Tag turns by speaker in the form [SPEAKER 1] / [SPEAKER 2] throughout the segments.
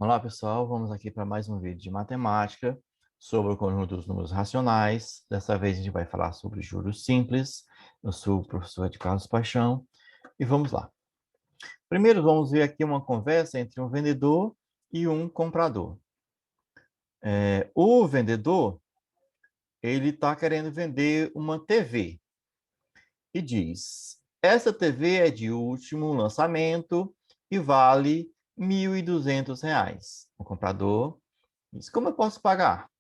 [SPEAKER 1] Olá, pessoal. Vamos aqui para mais um vídeo de matemática sobre o conjunto dos números racionais. Dessa vez a gente vai falar sobre juros simples. Eu sou o professor de Carlos Paixão e vamos lá. Primeiro, vamos ver aqui uma conversa entre um vendedor e um comprador. O vendedor, ele está querendo vender uma TV e diz: essa TV é de último lançamento e vale R$ 1.200. O comprador diz: como eu posso pagar?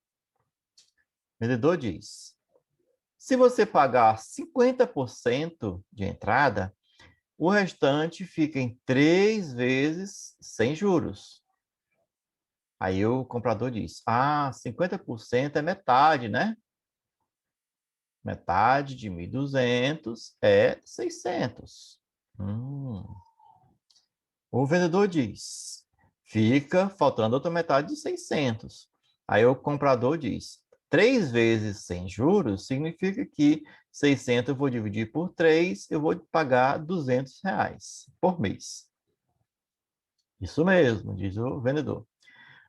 [SPEAKER 1] O vendedor diz: se você pagar 50% de entrada, o restante fica em 3 vezes sem juros. Aí o comprador diz: 50% é metade, né? Metade de 1.200 é 600. O vendedor diz: fica faltando outra metade de 600. Aí o comprador diz: 3 vezes sem juros significa que 600 eu vou dividir por 3, eu vou pagar R$ 200 por mês. Isso mesmo, diz o vendedor.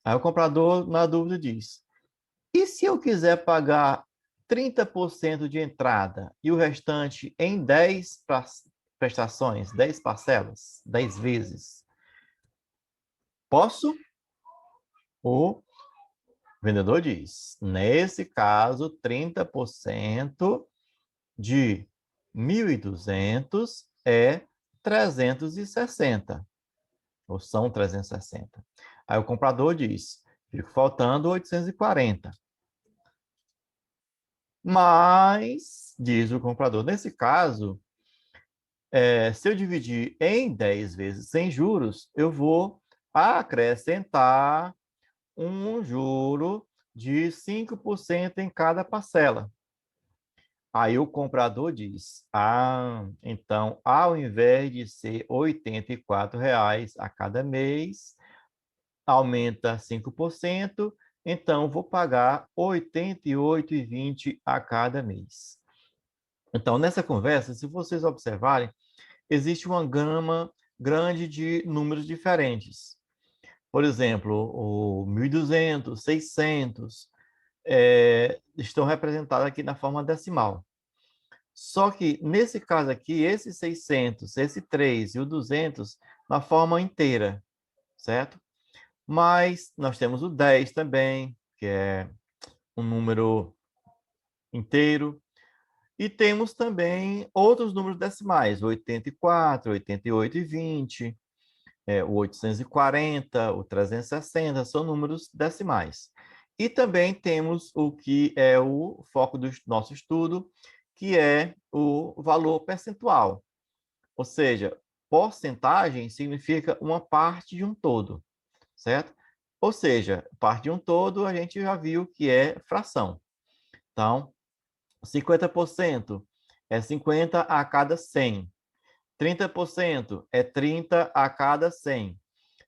[SPEAKER 1] Aí o comprador, na dúvida, diz: e se eu quiser pagar 30% de entrada e o restante em 10 prestações, 10 parcelas, 10 vezes? Posso? O vendedor diz: nesse caso, 30% de 1.200 é 360, ou são 360. Aí o comprador diz: fico faltando 840. Mas, diz o comprador, nesse caso, se eu dividir em 10 vezes sem juros, eu vou acrescentar um juro de 5% em cada parcela. Aí o comprador diz: então, ao invés de ser R$ 84 a cada mês, aumenta 5%, então vou pagar R$ 88,20 a cada mês. Então, nessa conversa, se vocês observarem, existe uma gama grande de números diferentes. Por exemplo, o 1.200, 600, estão representados aqui na forma decimal. Só que, nesse caso aqui, esse 600, esse 3 e o 200, na forma inteira, certo? Mas nós temos o 10 também, que é um número inteiro. E temos também outros números decimais, o 84, 88 e 20, o 840, o 360, são números decimais. E também temos o que é o foco do nosso estudo, que é o valor percentual. Ou seja, porcentagem significa uma parte de um todo, certo? Ou seja, parte de um todo a gente já viu que é fração. Então, 50% é 50 a cada 100. 30% é 30 a cada 100.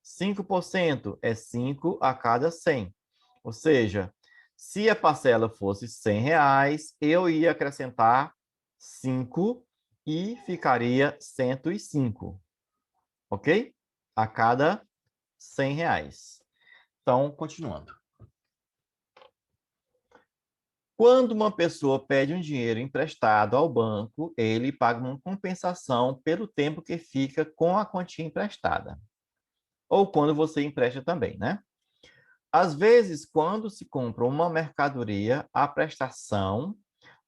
[SPEAKER 1] 5% é 5 a cada 100. Ou seja, se a parcela fosse R$ 100, eu ia acrescentar 5 e ficaria 105, ok? A cada R$ 100. Então, continuando. Quando uma pessoa pede um dinheiro emprestado ao banco, ele paga uma compensação pelo tempo que fica com a quantia emprestada. Ou quando você empresta também, né? Às vezes, quando se compra uma mercadoria, a prestação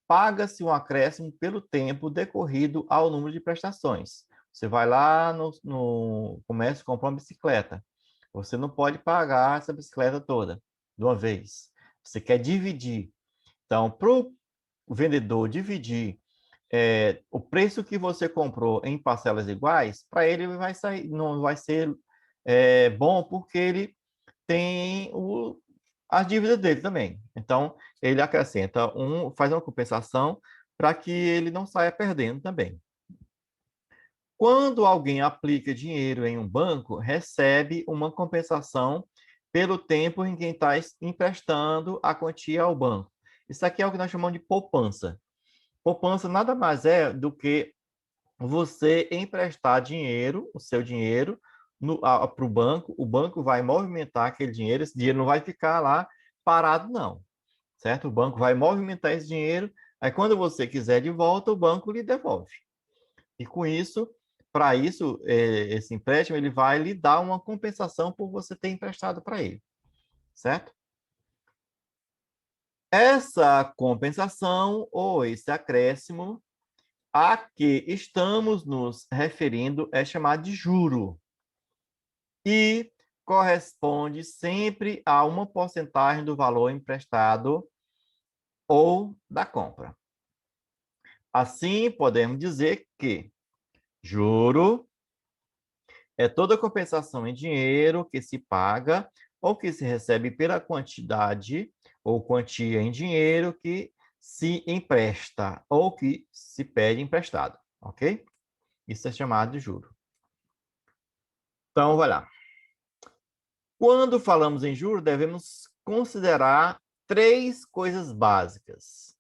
[SPEAKER 1] paga-se um acréscimo pelo tempo decorrido ao número de prestações. Você vai lá no comércio e compra uma bicicleta. Você não pode pagar essa bicicleta toda de uma vez. Você quer dividir. Então, para o vendedor dividir o preço que você comprou em parcelas iguais, para ele vai sair, não vai ser bom, porque ele tem as dívidas dele também. Então, ele acrescenta faz uma compensação para que ele não saia perdendo também. Quando alguém aplica dinheiro em um banco, recebe uma compensação pelo tempo em que está emprestando a quantia ao banco. Isso aqui é o que nós chamamos de poupança. Poupança nada mais é do que você emprestar dinheiro, o seu dinheiro, para o banco vai movimentar aquele dinheiro, esse dinheiro não vai ficar lá parado, não, certo? O banco vai movimentar esse dinheiro, aí quando você quiser de volta, o banco lhe devolve. E com isso, para isso, esse empréstimo, ele vai lhe dar uma compensação por você ter emprestado para ele, certo? Essa compensação ou esse acréscimo a que estamos nos referindo é chamado de juro e corresponde sempre a uma porcentagem do valor emprestado ou da compra. Assim, podemos dizer que juro é toda compensação em dinheiro que se paga ou que se recebe pela quantidade ou quantia em dinheiro que se empresta ou que se pede emprestado, ok? Isso é chamado de juro. Então, vai lá. Quando falamos em juros, devemos considerar três coisas básicas.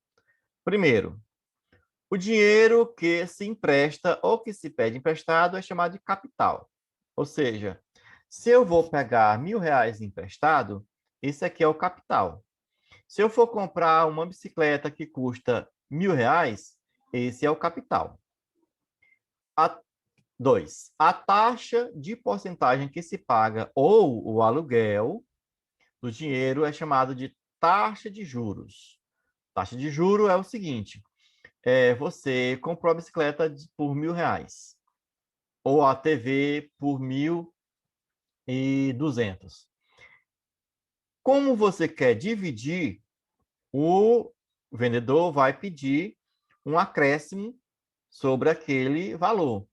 [SPEAKER 1] Primeiro, o dinheiro que se empresta ou que se pede emprestado é chamado de capital. Ou seja, se eu vou pegar R$ 1.000 emprestado, esse aqui é o capital. Se eu for comprar uma bicicleta que custa R$ 1.000, esse é o capital. 2. A taxa de porcentagem que se paga ou o aluguel do dinheiro é chamado de taxa de juros. Taxa de juros é o seguinte: você comprou a bicicleta por R$ 1.000 ou a TV por 1.200. Como você quer dividir, o vendedor vai pedir um acréscimo sobre aquele valor.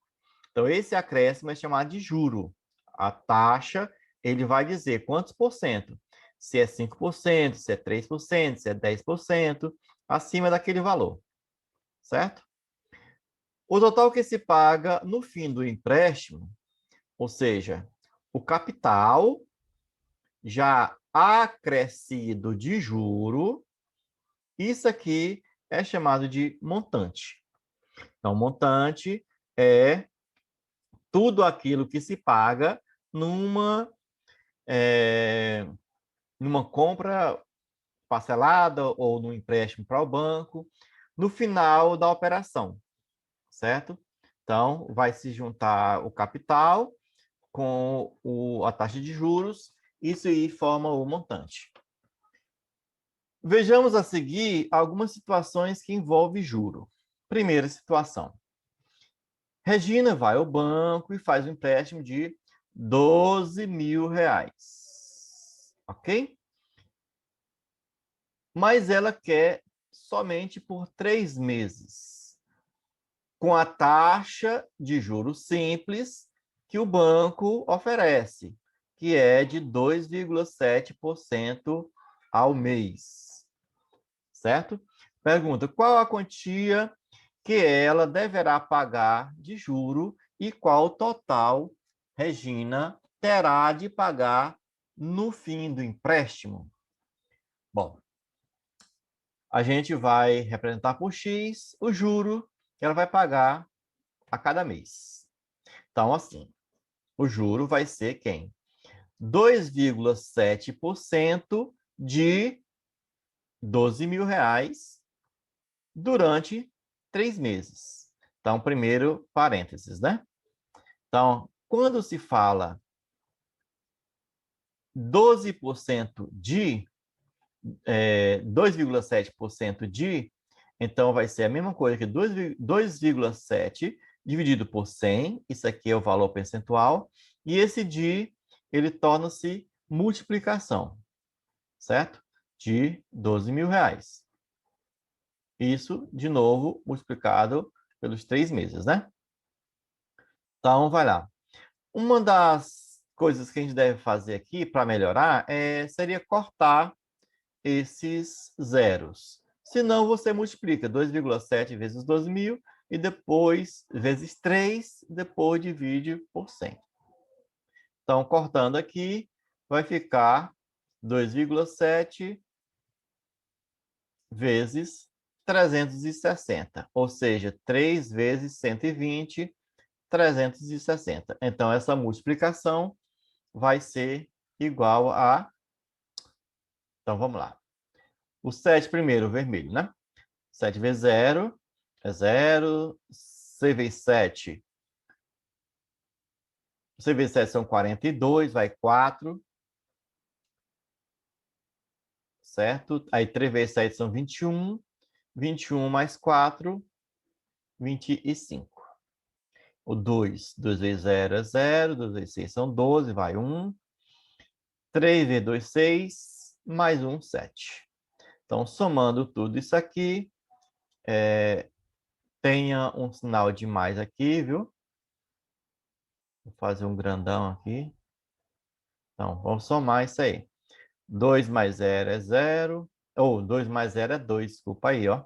[SPEAKER 1] Então, esse acréscimo é chamado de juro. A taxa, ele vai dizer quantos por cento. Se é 5%, se é 3%, se é 10%, acima daquele valor. Certo? O total que se paga no fim do empréstimo, ou seja, o capital já acrescido de juro, isso aqui é chamado de montante. Então, montante é tudo aquilo que se paga numa, numa compra parcelada ou no empréstimo para o banco, no final da operação, certo? Então, vai se juntar o capital com a taxa de juros, isso aí forma o montante. Vejamos a seguir algumas situações que envolvem juro. Primeira situação. Regina vai ao banco e faz um empréstimo de R$ 12.000. Ok? Mas ela quer somente por 3 meses, com a taxa de juros simples que o banco oferece, que é de 2,7% ao mês. Certo? Pergunta: qual a quantia que ela deverá pagar de juro e qual o total Regina terá de pagar no fim do empréstimo? Bom, a gente vai representar por X o juro que ela vai pagar a cada mês. Então, assim, o juro vai ser quem? 2,7% de R$ 12.000 durante 3 meses. Então, primeiro parênteses, né? Então, quando se fala 12% de 2,7% de, então vai ser a mesma coisa que 2,7 dividido por 100, isso aqui é o valor percentual, e esse de, ele torna-se multiplicação, certo? De R$ 12.000. Isso, de novo, multiplicado pelos 3 meses, né? Então, vai lá. Uma das coisas que a gente deve fazer aqui para melhorar seria cortar esses zeros. Senão, você multiplica 2,7 vezes 12.000 e depois vezes 3, depois divide por 100. Então, cortando aqui, vai ficar 2,7 vezes 360, ou seja, 3 vezes 120 360. Então, essa multiplicação vai ser igual a... Então, vamos lá. O 7 primeiro, vermelho, né? 7 vezes 0 é 0. C vezes 7. C vezes 7 são 42, vai 4. Certo? Aí 3 vezes 7 são 21. 21 mais 4, 25. O 2 vezes 0 é 0. 2 vezes 6 são 12, vai 1. 3 vezes 2, 6. Mais 1, 7. Então, somando tudo isso aqui, tenha um sinal de mais aqui, viu? Vou fazer um grandão aqui. Então, vamos somar isso aí. 2 mais 0 é 0. Ou 2 mais 0 é 2, desculpa aí, ó.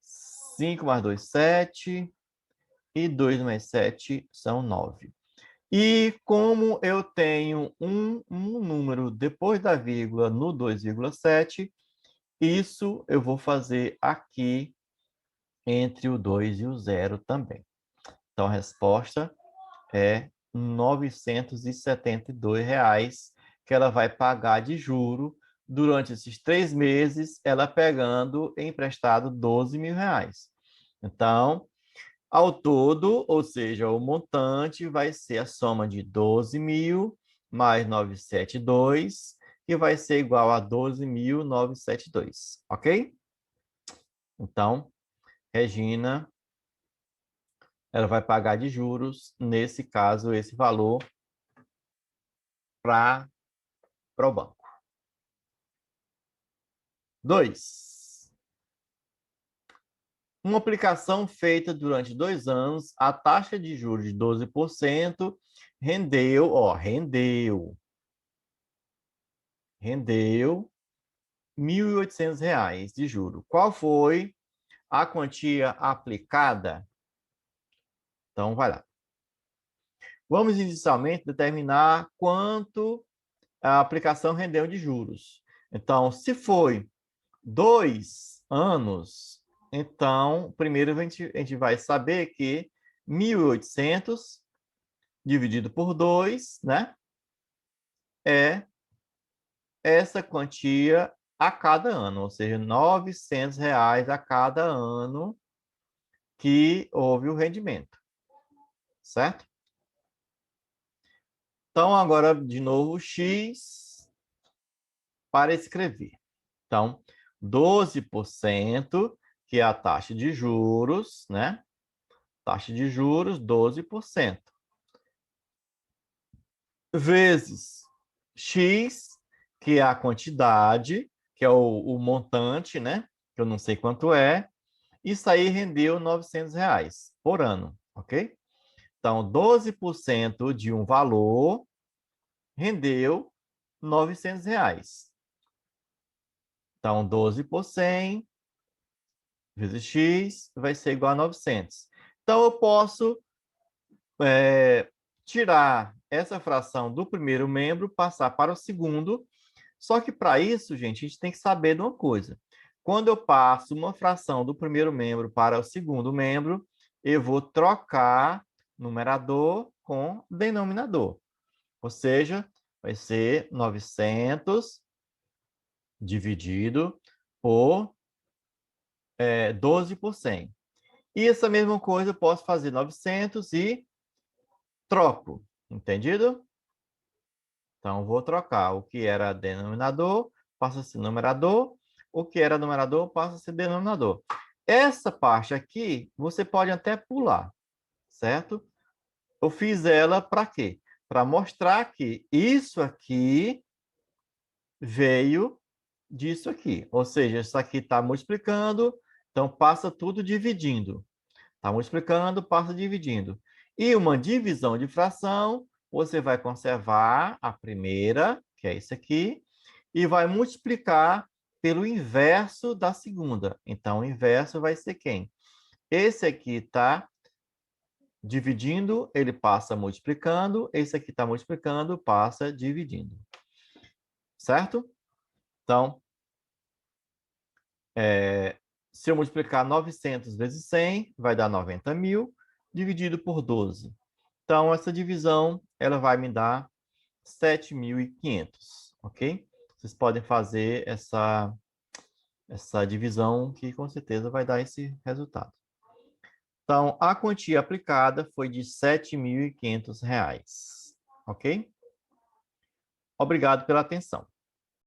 [SPEAKER 1] 5 mais 2, 7. E 2 mais 7 são 9. E como eu tenho um número depois da vírgula no 2,7, isso eu vou fazer aqui entre o 2 e o 0 também. Então, a resposta é R$ 972 que ela vai pagar de juro durante esses 3 meses, ela pegando emprestado R$ 12.000. Então, ao todo, ou seja, o montante vai ser a soma de 12.000 mais 972, que vai ser igual a 12.972, ok? Então, Regina, ela vai pagar de juros, nesse caso, esse valor para o banco. 2. Uma aplicação feita durante 2 anos, a taxa de juros de 12% rendeu R$ 1.800 de juro. Qual foi a quantia aplicada? Então, vai lá. Vamos inicialmente determinar quanto a aplicação rendeu de juros. Então, se foi 2 anos, então, primeiro a gente vai saber que 1.800 dividido por 2, né? É essa quantia a cada ano, ou seja, R$ 900 a cada ano que houve o rendimento, certo? Então, agora, de novo, x para escrever. Então, 12%, que é a taxa de juros, né? Taxa de juros, 12%. Vezes x, que é a quantidade, que é o montante, né? Que eu não sei quanto é. Isso aí rendeu R$ 900 por ano, ok? Então, 12% de um valor rendeu R$ 900. Então, 12 por 100 vezes x vai ser igual a 900. Então, eu posso tirar essa fração do primeiro membro, passar para o segundo. Só que, para isso, gente, a gente tem que saber de uma coisa. Quando eu passo uma fração do primeiro membro para o segundo membro, eu vou trocar numerador com denominador. Ou seja, vai ser 900 dividido por 12 por 100. E essa mesma coisa eu posso fazer 900 e troco. Entendido? Então, vou trocar. O que era denominador passa a ser numerador. O que era numerador passa a ser denominador. Essa parte aqui, você pode até pular, certo? Eu fiz ela para quê? Para mostrar que isso aqui veio disso aqui. Ou seja, isso aqui está multiplicando, então passa tudo dividindo. Está multiplicando, passa dividindo. E uma divisão de fração, você vai conservar a primeira, que é isso aqui, e vai multiplicar pelo inverso da segunda. Então, o inverso vai ser quem? Esse aqui está dividindo, ele passa multiplicando. Esse aqui está multiplicando, passa dividindo. Certo? Então, se eu multiplicar 900 vezes 100, vai dar 90.000. dividido por 12. Então, essa divisão, ela vai me dar 7.500, ok? Vocês podem fazer essa divisão que com certeza vai dar esse resultado. Então, a quantia aplicada foi de R$ 7.500, ok? Obrigado pela atenção.